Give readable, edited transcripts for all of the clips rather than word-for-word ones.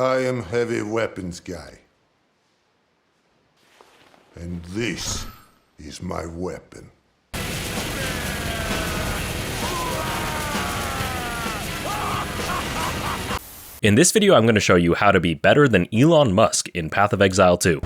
I am heavy weapons guy. And this is my weapon. In this video, I'm going to show you how to be better than Elon Musk in Path of Exile 2.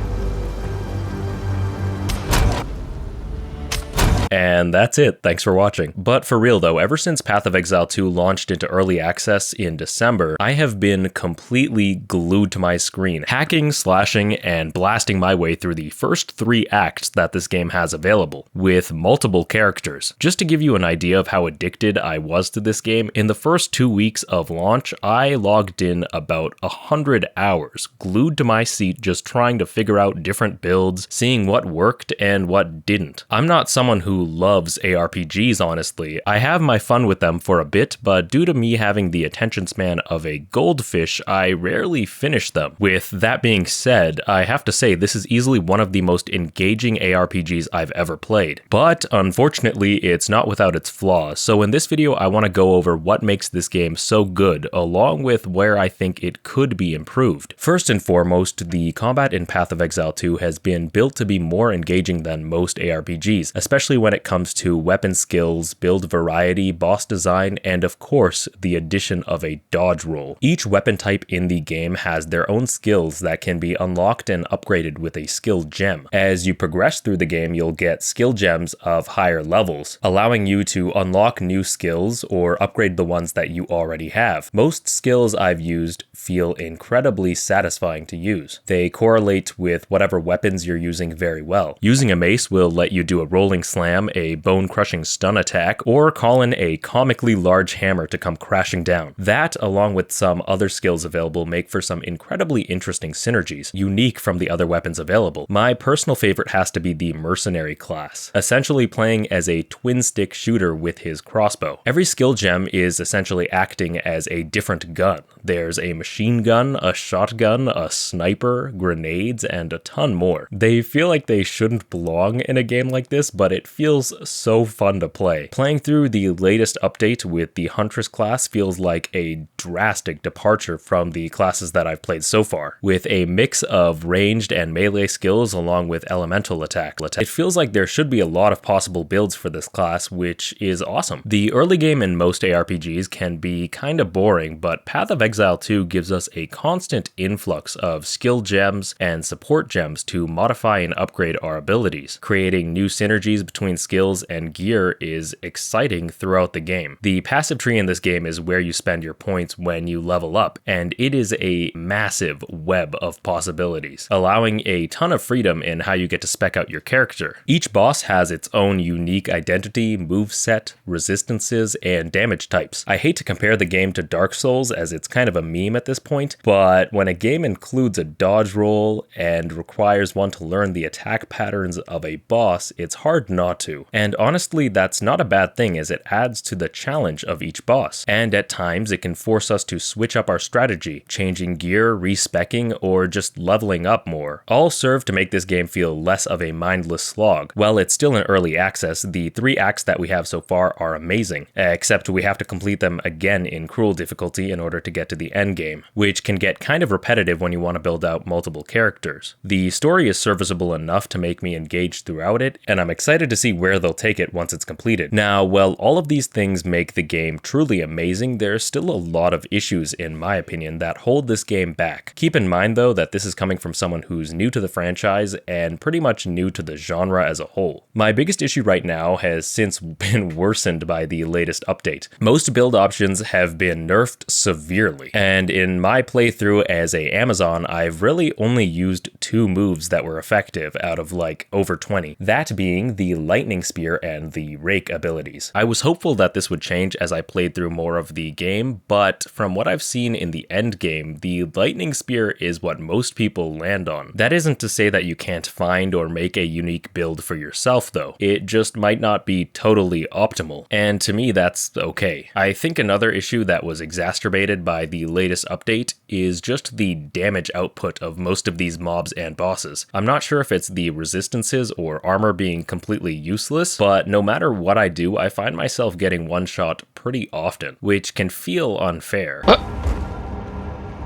And that's it, thanks for watching. But for real though, ever since Path of Exile 2 launched into early access in December, I have been completely glued to my screen, hacking, slashing, and blasting my way through the first 3 acts that this game has available, with multiple characters. Just to give you an idea of how addicted I was to this game, in the first 2 weeks of launch, I logged in about 100 hours, glued to my seat just trying to figure out different builds, seeing what worked and what didn't. I'm not someone who loves ARPGs, honestly. I have my fun with them for a bit, but due to me having the attention span of a goldfish, I rarely finish them. With that being said, I have to say this is easily one of the most engaging ARPGs I've ever played. But unfortunately, it's not without its flaws, so in this video I want to go over what makes this game so good, along with where I think it could be improved. First and foremost, the combat in Path of Exile 2 has been built to be more engaging than most ARPGs, especially when it comes to weapon skills, build variety, boss design, and of course, the addition of a dodge roll. Each weapon type in the game has their own skills that can be unlocked and upgraded with a skill gem. As you progress through the game, you'll get skill gems of higher levels, allowing you to unlock new skills or upgrade the ones that you already have. Most skills I've used feel incredibly satisfying to use. They correlate with whatever weapons you're using very well. Using a mace will let you do a rolling slam, a bone-crushing stun attack, or call in a comically large hammer to come crashing down. That, along with some other skills available, make for some incredibly interesting synergies, unique from the other weapons available. My personal favorite has to be the mercenary class, essentially playing as a twin-stick shooter with his crossbow. Every skill gem is essentially acting as a different gun. There's a machine gun, a shotgun, a sniper, grenades, and a ton more. They feel like they shouldn't belong in a game like this, but it feels so fun to play. Playing through the latest update with the Huntress class feels like a drastic departure from the classes that I've played so far, with a mix of ranged and melee skills along with elemental attack. It feels like there should be a lot of possible builds for this class, which is awesome. The early game in most ARPGs can be kinda boring, but Path of Exile 2 gives us a constant influx of skill gems and support gems to modify and upgrade our abilities. Creating new synergies between skills and gear is exciting throughout the game. The passive tree in this game is where you spend your points when you level up, and it is a massive web of possibilities, allowing a ton of freedom in how you get to spec out your character. Each boss has its own unique identity, moveset, resistances, and damage types. I hate to compare the game to Dark Souls as it's kind of a meme at this point, but when a game includes a dodge roll and requires one to learn the attack patterns of a boss, it's hard not to. And honestly, that's not a bad thing as it adds to the challenge of each boss. And at times, it can force us to switch up our strategy, changing gear, respecking, or just leveling up more. All serve to make this game feel less of a mindless slog. While it's still in early access, the 3 acts that we have so far are amazing, except we have to complete them again in cruel difficulty in order to get to the end game, which can get kind of repetitive when you want to build out multiple characters. The story is serviceable enough to make me engage throughout it, and I'm excited to see where they'll take it once it's completed. Now, while all of these things make the game truly amazing, there's still a lot of issues, in my opinion, that hold this game back. Keep in mind, though, that this is coming from someone who's new to the franchise and pretty much new to the genre as a whole. My biggest issue right now has since been worsened by the latest update. Most build options have been nerfed severely, and in my playthrough as a Amazon, I've really only used 2 moves that were effective out of like over 20, that being the lightning spear and the rake abilities. I was hopeful that this would change as I played through more of the game, but from what I've seen in the end game, the lightning spear is what most people land on. That isn't to say that you can't find or make a unique build for yourself though. It just might not be totally optimal, and to me that's okay. I think another issue that was exacerbated by the latest update is just the damage output of most of these mobs and bosses. I'm not sure if it's the resistances or armor being completely useless, but no matter what I do, I find myself getting one-shot pretty often, which can feel unfair.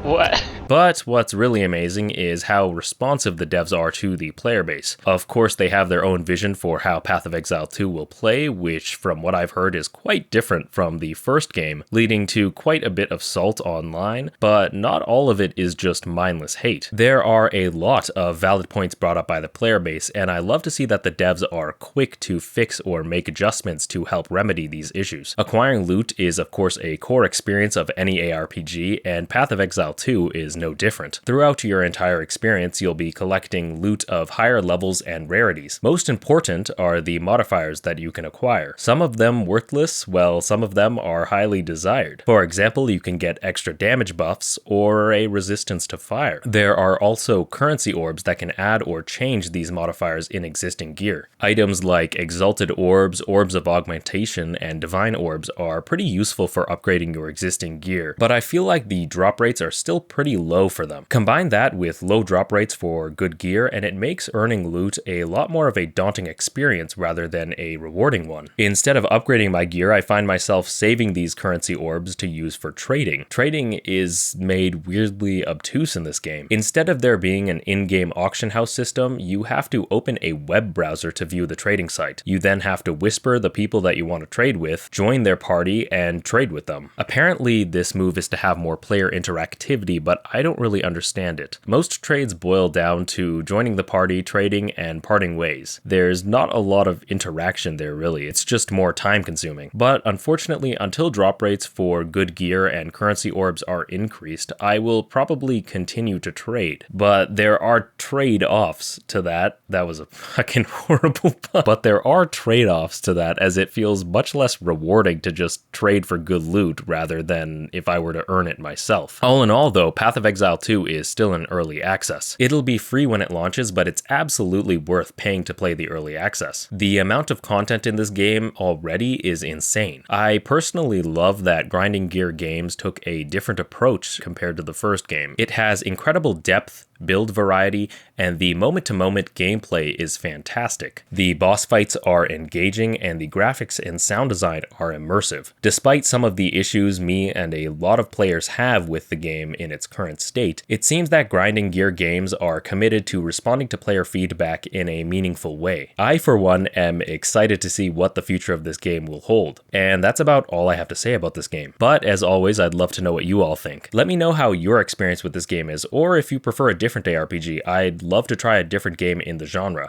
What? But what's really amazing is how responsive the devs are to the player base. Of course, they have their own vision for how Path of Exile 2 will play, which from what I've heard is quite different from the first game, leading to quite a bit of salt online, but not all of it is just mindless hate. There are a lot of valid points brought up by the player base, and I love to see that the devs are quick to fix or make adjustments to help remedy these issues. Acquiring loot is of course a core experience of any ARPG, and Path of Exile 2 is no different. Throughout your entire experience, you'll be collecting loot of higher levels and rarities. Most important are the modifiers that you can acquire. Some of them worthless, while some of them are highly desired. For example, you can get extra damage buffs or a resistance to fire. There are also currency orbs that can add or change these modifiers in existing gear. Items like exalted orbs, orbs of augmentation, and divine orbs are pretty useful for upgrading your existing gear, but I feel like the drop rates are still pretty low for them. Combine that with low drop rates for good gear, and it makes earning loot a lot more of a daunting experience rather than a rewarding one. Instead of upgrading my gear, I find myself saving these currency orbs to use for trading. Trading is made weirdly obtuse in this game. Instead of there being an in-game auction house system, you have to open a web browser to view the trading site. You then have to whisper the people that you want to trade with, join their party, and trade with them. Apparently, this move is to have more player interactivity, but I don't really understand it. Most trades boil down to joining the party, trading, and parting ways. There's not a lot of interaction there really, it's just more time consuming. But unfortunately, until drop rates for good gear and currency orbs are increased, I will probably continue to trade. But there are trade-offs to that. That was a fucking horrible pun. But there are trade-offs to that, as it feels much less rewarding to just trade for good loot rather than if I were to earn it myself. All in all though, Path of Exile 2 is still in early access. It'll be free when it launches, but it's absolutely worth paying to play the early access. The amount of content in this game already is insane. I personally love that grinding gear games took a different approach compared to the first game. It has incredible depth, build variety, and the moment-to-moment gameplay is fantastic. The boss fights are engaging, and the graphics and sound design are immersive. Despite some of the issues me and a lot of players have with the game in its current state, it seems that grinding gear games are committed to responding to player feedback in a meaningful way. I, for one, am excited to see what the future of this game will hold. And that's about all I have to say about this game. But as always, I'd love to know what you all think. Let me know how your experience with this game is, or if you prefer a different ARPG, I'd love to try a different game in the genre.